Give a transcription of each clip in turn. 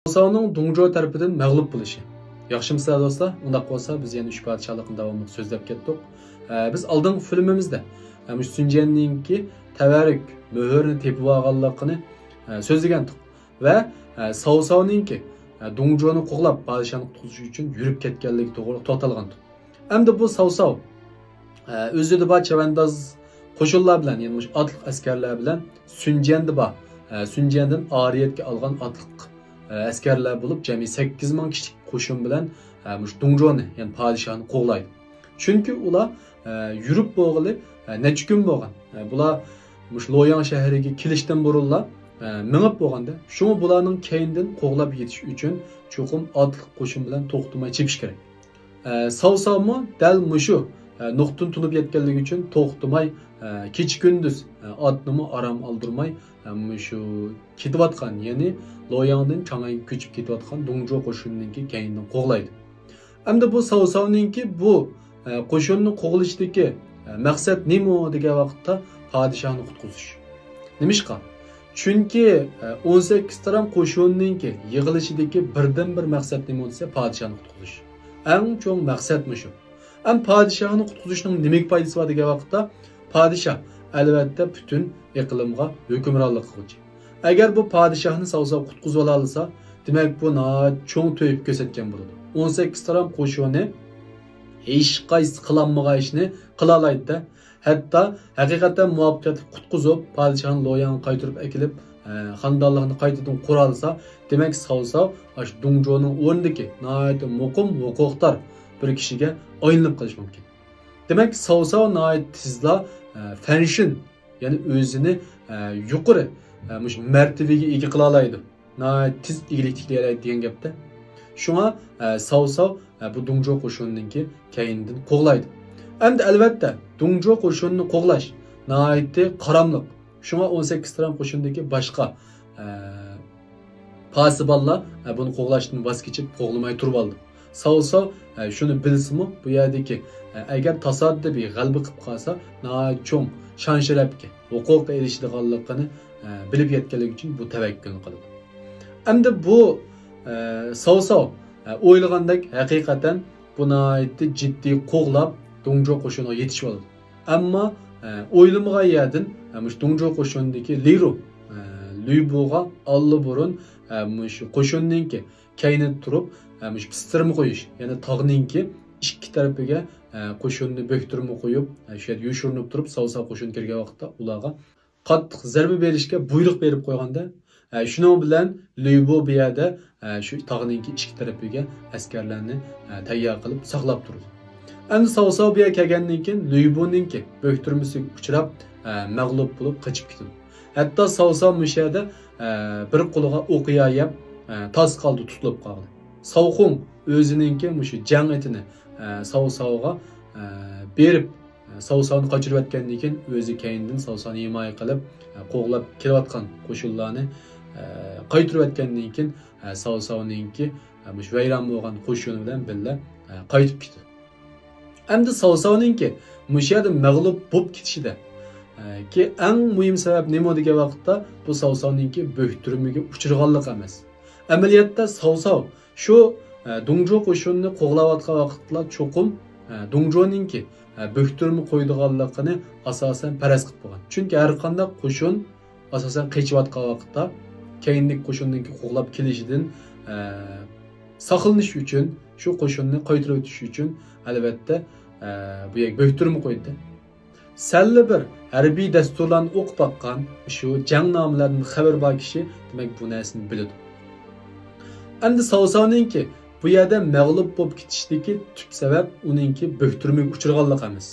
Savsavning Dongjo tarafidan mag'lub bo'lishi. Yaxshimisiz do'stlar? Undaq bo'lsa biz yana 3 podshohlikni davomli so'zlab ketdik. Biz oldingi filmimizda Sunjanninki tavarruk muhrni tepib olganligini so'zlagandik va Savsavninki Dongjoni qo'g'lab podshohni qutqizish uchun yurib ketganligi to'g'ri to'xtalgandik. Endi bu Savsav o'zida bor chavandoz qo'shinlar bilan, ya'ni o'sha otliq askarlar bilan Sunjanda bor. Sunjandan oriyatga olgan otliq askarlar bo'lib, jami 8 ming kishilik qo'shin bilan Dongjoni, ya'ni podshohni qo'g'laydi. Chunki ular yurib bo'lg'ili necha kun bo'lgan. Bular Loyang shahriga kelishdan burunlar minib bo'lganda, shuni bularning keyindan qo'g'lab yetish uchun cho'qim otliq qo'shin bilan to'xtamay chepish kerak. Savsavmi dal mushu nuqtun tunib yetganligi uchun to'xtamay kecha kunduz otnimi aram oldirmay shu ketayotgan, ya'ni Loyangdan Chang'ayga ko'chib ketayotgan Dongjo qo'shinininki keyindan qo'g'laydi. Endi bu Savsavninki bu qo'shinni qo'g'lishdagi maqsad nima degan vaqtda podshohni qutqizish. Nimishqa? Chunki 18 taram qo'shinninki yig'ilishidagi birdan-bir maqsad nima desa podshohni qutqizish. Eng cho'ng maqsad shu. Am podshohni qutqizishning nimaga foydasi bor degan vaqtda podshoh albatta butun iqlimga hukmronlik qiluvchi. Agar bu podshohni Savsav qutqizib ola olsa, demak bu cho'ng to'yib ko'rsatgan bo'ladi. 18 taram qo'shini hech qaysi qilinmagan ishni qila oladi. Hatto haqiqatan muvaffaqiyatli qutqizib, podshohni Loyangga qaytarib akilib, xonadonlikni qaytadan qura olsa, demak Savsav shu Dongjoning o'rnidagi nihoyat muqim huquqdor bir kishiga aylanib qolish mumkin. Demak, Savsav nihoyat tezla fanshin, ya'ni o'zini yuqori martabaga ega qila oladi. Nihoyat tez egilik tiklay oladi degan gapda. Shunga Savsav bu Dongjo qo'shinininki keyindan qo'g'laydi. Endi albatta Dongjo qo'shinini qo'g'lash nihoyat qaramliq. Shunga 18 taram qo'shindagi boshqa pasiballar buni qo'g'lashdan voz kechib qo'g'lamay turib oldi. Savsav shuni bilsimi, bu yerdagi agar tasoddifiy g'alaba qilib qolsa, nihoyat cho'ng shon-sharafga huquq erishadiganligini bilib yetganligi uchun bu tavakkul qiladi. Endi bu Savsav o'ylagandek haqiqatan buni jiddiy qo'g'lab Dongjo qo'shiniga yetishib oladi. Ammo o'ylamagan yerdan Dongjo qo'shinidagi Liru Luybuga olli burun shu qo'shinninki kayinib turib pistirma qo'yish, ya'ni tog'ninki ikki tarafiga qo'shinni bo'ktirma qo'yib, shu yerda yoshirinib turib Savsav qo'shin kirgan vaqtda ularga qattiq zarba berishga buyruq berib qo'yganda, shuning bilan Luybu bu yerda shu tog'ninki ikki tarafiga askarlarni tayyor qilib saqlab turdi. Endi Savsav bu yerga kelgandan keyin Luybuninki bo'ktirmasiga uchrab mag'lub bo'lib qochib ketdi. Hatto Savsav bu yerda bir qo'liga o'qiya yeb tas qoldi, tutilib qoldi. Savxung o'zininki shu jang etini Savsavga berib Savsavni qochirib o'tgandan keyin o'zi keyindan Savsavni himoya qilib qo'g'lab kelayotgan qo'shinlarni qaytirib o'tgandan keyin Savsavninki shu vayron bo'lgan qo'shini bilan birga qaytib ketdi. Endi Savsavninki bu yerda mag'lub bo'lib ketishida ki eng muhim sabab nima degan vaqtda bu Savsavninki bo'ktirmaga uchirganlik emas. Amaliyotda Savsav shu Dongjo qo'shinini qo'g'layotgan vaqtlar cho'qim Dongjoninki bo'ktirma qo'ydiganligini asosan faraz qilib qo'ygan. Chunki har qanday qo'shin asosan qechayotgan vaqtda keyinlik qo'shinninki qo'g'lab kelishidan saqlanish uchun, shu qo'shinni qaytarib o'tish uchun albatta bu yerga bo'ktirma qo'ydi. Salli bir harbiy dasturlarni o'qib baqqan, shu jang nomlaridan xabar bor kishi demak bu narsani biladi. Endi Savsavninki bu yerda mag'lub bo'lib ketishdagi tub sabab uninki bo'ktirmaga uchirganlik emas.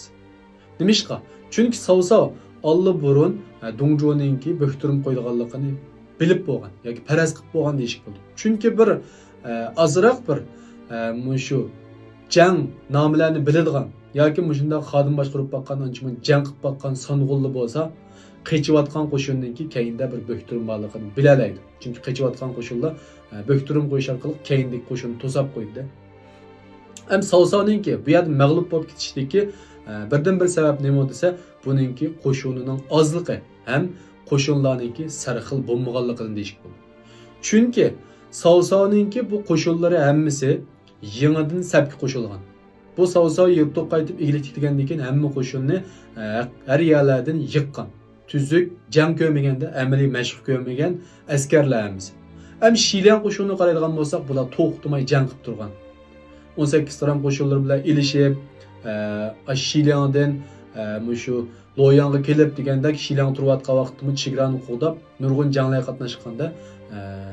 Nimishqa? Chunki Savsav olli burun Dongjoninki bo'ktirma qo'yganligini bilib bo'lgan yoki faraz qilib bo'lgan deyishib bo'ldi. Chunki bir azroq bir shu jang nomlarini biladigan yoki shunday xodim boshqarib baqqan, ancha jang qilib baqqan song'ulli bo'lsa, qechayotgan qo'shinninki keyinda bir bo'ktirma borligini bilalaydi. Chunki qechayotgan qo'shinlar bo'ktirma qo'yish orqali keyindik qo'shinni to'sab qo'ydi. Ham Savsavninki bu yerda mag'lub bo'lib ketishdagi birdan-bir sabab nima desa, buninki qo'shinining ozligi ham qo'shinlarninki sarxil bo'lmaganligini deyishib bo'ldi. Chunki Savsavninki bu qo'shinlari hammasi yangidan sapga qo'shilgan. Bu savsav yurtga qaytib igilik tiklandan keyin hamma qo'shinni har yerlardan yiqqan. Tuzuk jang ko'rmaganda, amaliy mashq ko'rmagan askarlar hammasi. Ham Shilian qo'shinini qaraydigan bo'lsak, bular to'xtamay jang qilib turgan. 18 taram qo'shinlar bilan ilishib, Shiliandan shu Loyanga kelib deganda Shilian turayotgan vaqtda chegarani qo'dab, nurg'un janglarga qatnashganda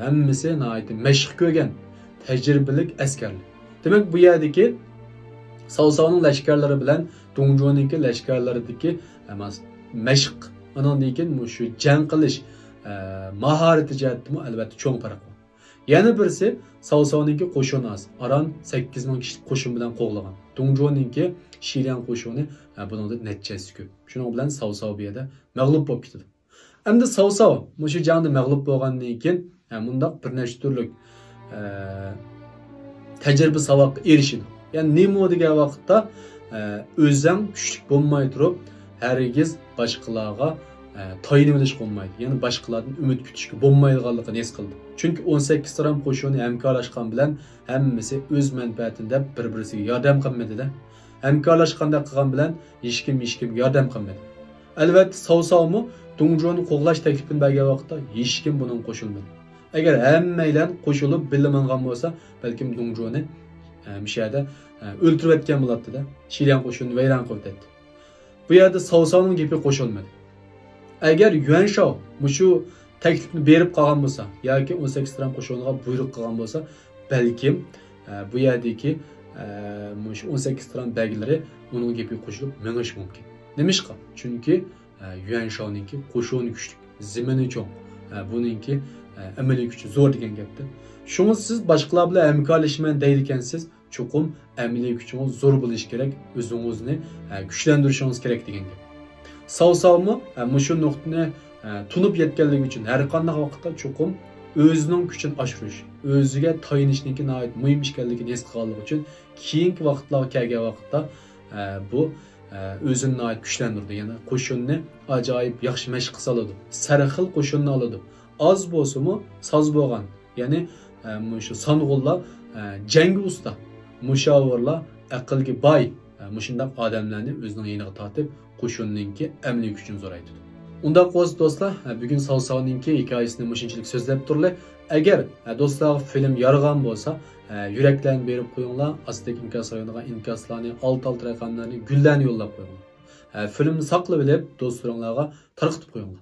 hammasi nihoyat mashq ko'rgan, tajribalik askarlar. Demak, bu yerdagi Savsavning lashkarlari bilan Dongjuo'ningki lashkarlaridagi mashq, undan keyin shu jang qilish mahorati jihatdan albatta cho'ng farq bor. Yana birisi Savsavninki qo'shini az. Aran 8000 kishilik qo'shin bilan qo'g'lagan. Dongjuo'ningki Shilian qo'shini buningda natijasi ko'p. Shuning bilan Savsav bu yerda mag'lub bo'lib ketdi. Endi Savsav shu jangda mag'lub bo'lgandan keyin bundaq bir nechta turli tajriba saboqqa erishdi. Yani nima degan vaqtda o'zing kuchli bo'lmay turib, hargiz boshqalarga tayinib olish bo'lmaydi. Ya'ni boshqalardan umid kutishga bo'lmaydiganligini his qildi. Chunki 18 taram qo'shini hamkorlashgan bilan hammasi o'z manfaatida bir-birisiga yordam qilmadi-da. Hamkorlashganda qilgan bilan hech kim yordam qilmadi. Albatta Savsavmi Dongjuo'ni qo'g'lash taklifini bergan vaqtda hech kim buning qo'shilmadi. Agar hammaylar qo'shilib bilamangan bo'lsa, balkim Dongjuo'ni mishada o'ltirib etgan bo'ladi-da. Shilian qo'shinini vayron qilib ketdi. Bu yerda Savsavning gapi qo'shilmadi. Agar Yuan Shao shu taklifni berib qolgan bo'lsa yoki 18 taram qo'shiniga buyruq qilgan bo'lsa, balkim bu yerdagi shu 18 taram belgilari uning gapiga qo'shilib menish mumkin. Nimishqa? Chunki Yuan Shao'ningki qo'shini kuchli, zimini cho'ng. Buningki amaliy kuchi zo'r degan gapda. Shuni siz boshqalar bilan hamkorlashman deydi ekansiz, cho'qim amaliy kuchingiz zo'r bo'lishi kerak, o'zingizni kuchlantirishingiz kerak degan gap. Savsavmi shu nuqtani tunib yetganligi uchun har qanday vaqtda cho'qim o'zining kuchini oshirish, o'ziga tayinishniki nihoyat muhim ekanligini his qilganligi uchun keyingi vaqtlarga kelgan vaqtda bu o'zini nihoyat kuchlantirdi. Ya'ni qo'shinni ajoyib yaxshi mashq qilsa oladi. Sarxil qo'shinni oladi. Az bo'lsa-mu soz bo'lgan. Ya'ni shu song'ullar jangi usta, mushavirlar aqlga boy, shunday odamlarni o'zining yeniga tortib qo'shinninki amaliy kuchini zo'raytirdi. Unda qo'z do'stlar, bugun Savsavninki hikoyasini shunchalik so'zlab turlar. Agar do'stlar film yorgan bo'lsa, yuraklarni berib qo'yinglar, astaki inkas rayoniga inkaslarni, alt raqamlarni, gullarni yo'llab qo'yinglar. Filmni saqlab olib, do'stlaringizga tarqatib qo'yinglar.